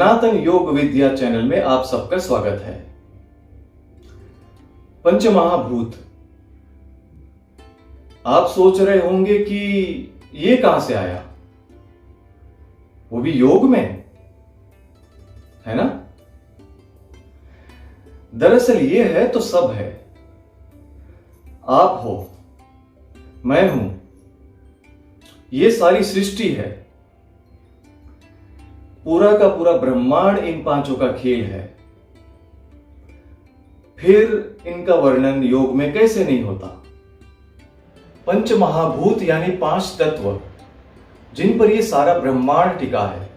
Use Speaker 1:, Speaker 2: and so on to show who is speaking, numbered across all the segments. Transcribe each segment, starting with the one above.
Speaker 1: सनातन योग विद्या चैनल में आप सबका स्वागत है। पंचमहाभूत, आप सोच रहे होंगे कि ये कहां से आया, वो भी योग में, है ना? दरअसल ये है तो सब है। आप हो, मैं हूं, ये सारी सृष्टि है, पूरा का पूरा ब्रह्मांड इन पांचों का खेल है। फिर इनका वर्णन योग में कैसे नहीं होता। पंच महाभूत यानी पांच तत्व जिन पर यह सारा ब्रह्मांड टिका है।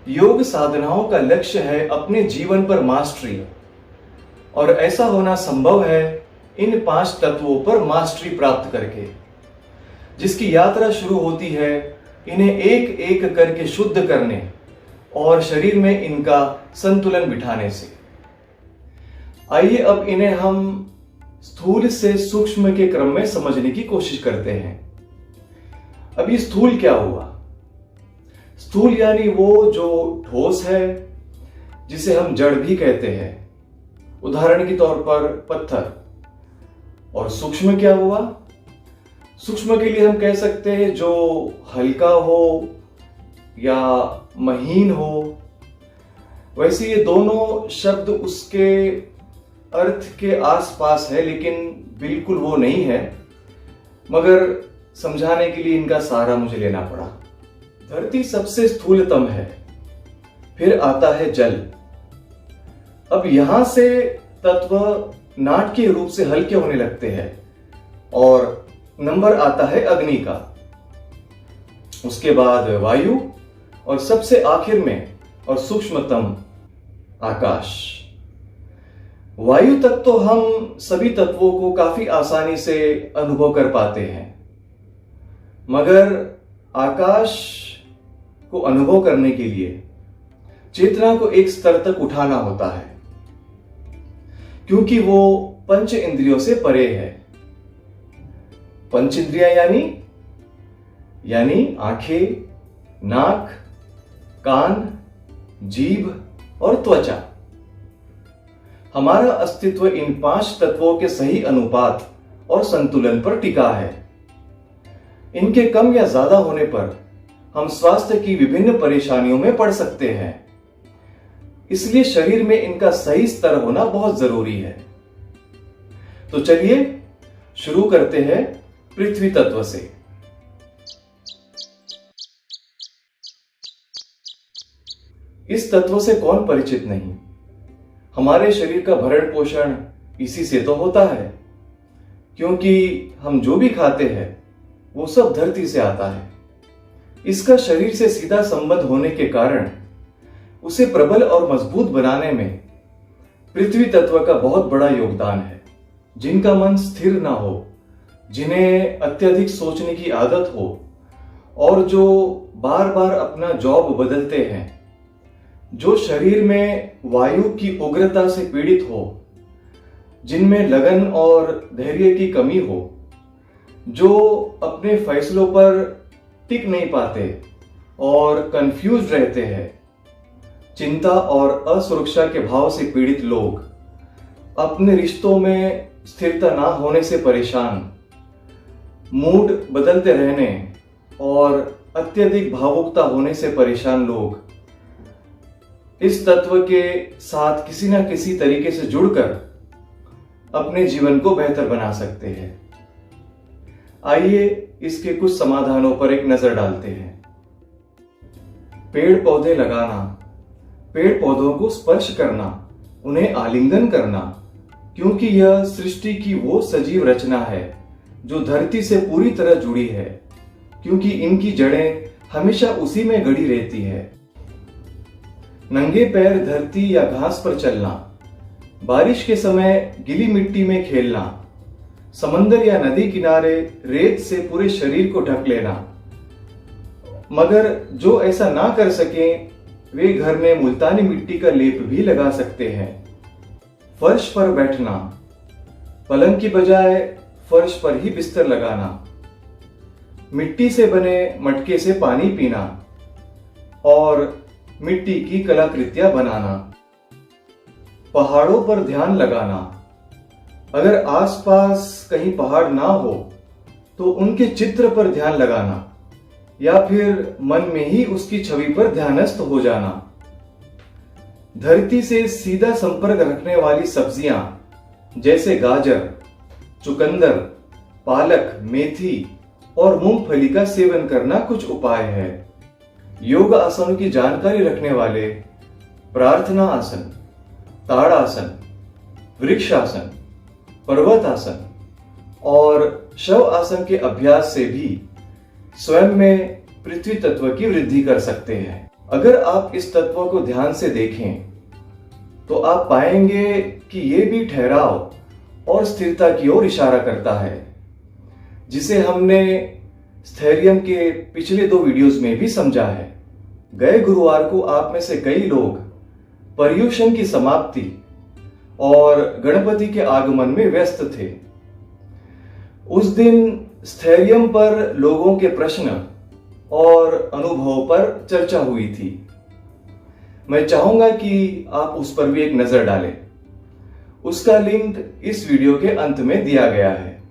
Speaker 1: योग साधनाओं का लक्ष्य है अपने जीवन पर मास्टरी, और ऐसा होना संभव है इन पांच तत्वों पर मास्टरी प्राप्त करके, जिसकी यात्रा शुरू होती है इन्हें एक एक करके शुद्ध करने और शरीर में इनका संतुलन बिठाने से। आइए अब इन्हें हम स्थूल से सूक्ष्म के क्रम में समझने की कोशिश करते हैं। अभी स्थूल क्या हुआ? स्थूल यानी वो जो ठोस है, जिसे हम जड़ भी कहते हैं, उदाहरण के तौर पर पत्थर। और सूक्ष्म क्या हुआ? सूक्ष्म के लिए हम कह सकते हैं जो हल्का हो या महीन हो। वैसे ये दोनों शब्द उसके अर्थ के आसपास है, लेकिन बिल्कुल वो नहीं है, मगर समझाने के लिए इनका सहारा मुझे लेना पड़ा। धरती सबसे स्थूलतम है, फिर आता है जल। अब यहां से तत्व नाटकीय रूप से हल्के होने लगते हैं और नंबर आता है अग्नि का, उसके बाद वायु, और सबसे आखिर में और सूक्ष्मतम आकाश। वायु तक तो हम सभी तत्वों को काफी आसानी से अनुभव कर पाते हैं, मगर आकाश को अनुभव करने के लिए चेतना को एक स्तर तक उठाना होता है, क्योंकि वो पंच इंद्रियों से परे है। पंच इंद्रियां यानी आंखें, नाक, कान, जीभ और त्वचा। हमारा अस्तित्व इन पांच तत्वों के सही अनुपात और संतुलन पर टिका है। इनके कम या ज्यादा होने पर हम स्वास्थ्य की विभिन्न परेशानियों में पड़ सकते हैं। इसलिए शरीर में इनका सही स्तर होना बहुत जरूरी है। तो चलिए शुरू करते हैं पृथ्वी तत्व से। इस तत्व से कौन परिचित नहीं? हमारे शरीर का भरण पोषण इसी से तो होता है, क्योंकि हम जो भी खाते हैं वो सब धरती से आता है। इसका शरीर से सीधा संबंध होने के कारण उसे प्रबल और मजबूत बनाने में पृथ्वी तत्व का बहुत बड़ा योगदान है। जिनका मन स्थिर ना हो, जिन्हें अत्यधिक सोचने की आदत हो, और जो बार बार अपना जॉब बदलते हैं, जो शरीर में वायु की उग्रता से पीड़ित हो, जिनमें लगन और धैर्य की कमी हो, जो अपने फैसलों पर टिक नहीं पाते और कंफ्यूज रहते हैं, चिंता और असुरक्षा के भाव से पीड़ित लोग, अपने रिश्तों में स्थिरता ना होने से परेशान, मूड बदलते रहने और अत्यधिक भावुकता होने से परेशान लोग इस तत्व के साथ किसी ना किसी तरीके से जुड़कर अपने जीवन को बेहतर बना सकते हैं। आइए इसके कुछ समाधानों पर एक नजर डालते हैं। पेड़ पौधे लगाना, पेड़ पौधों को स्पर्श करना, उन्हें आलिंगन करना, क्योंकि यह सृष्टि की वो सजीव रचना है जो धरती से पूरी तरह जुड़ी है, क्योंकि इनकी जड़ें हमेशा उसी में गड़ी रहती है। नंगे पैर धरती या घास पर चलना, बारिश के समय गीली मिट्टी में खेलना, समंदर या नदी किनारे रेत से पूरे शरीर को ढक लेना। मगर जो ऐसा ना कर सके वे घर में मुल्तानी मिट्टी का लेप भी लगा सकते हैं। फर्श पर बैठना, पलंग की बजाय फर्श पर ही बिस्तर लगाना, मिट्टी से बने मटके से पानी पीना, और मिट्टी की कलाकृतियां बनाना, पहाड़ों पर ध्यान लगाना। अगर आसपास कहीं पहाड़ ना हो तो उनके चित्र पर ध्यान लगाना या फिर मन में ही उसकी छवि पर ध्यानस्थ हो जाना। धरती से सीधा संपर्क रखने वाली सब्जियां जैसे गाजर, चुकंदर, पालक, मेथी और मूंगफली का सेवन करना कुछ उपाय है। योग आसनों की जानकारी रखने वाले प्रार्थना आसन, ताड़ासन, वृक्षासन, पर्वतासन और शव आसन के अभ्यास से भी स्वयं में पृथ्वी तत्व की वृद्धि कर सकते हैं। अगर आप इस तत्व को ध्यान से देखें तो आप पाएंगे कि यह भी ठहराव और स्थिरता की ओर इशारा करता है, जिसे हमने स्थैर्यम के पिछले 2 वीडियोस में भी समझा है। गए गुरुवार को आप में से कई लोग पर्युषण की समाप्ति और गणपति के आगमन में व्यस्त थे। उस दिन स्थैर्यम पर लोगों के प्रश्न और अनुभव पर चर्चा हुई थी। मैं चाहूंगा कि आप उस पर भी एक नजर डालें। उसका लिंक इस वीडियो के अंत में दिया गया है।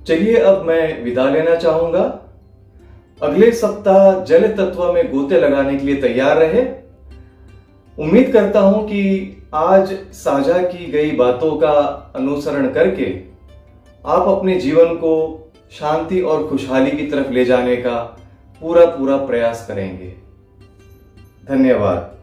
Speaker 1: चलिए अब मैं विदा लेना चाहूंगा। अगले सप्ताह जल तत्व में गोते लगाने के लिए तैयार रहे। उम्मीद करता हूं कि आज साझा की गई बातों का अनुसरण करके आप अपने जीवन को शांति और खुशहाली की तरफ ले जाने का पूरा प्रयास करेंगे। धन्यवाद।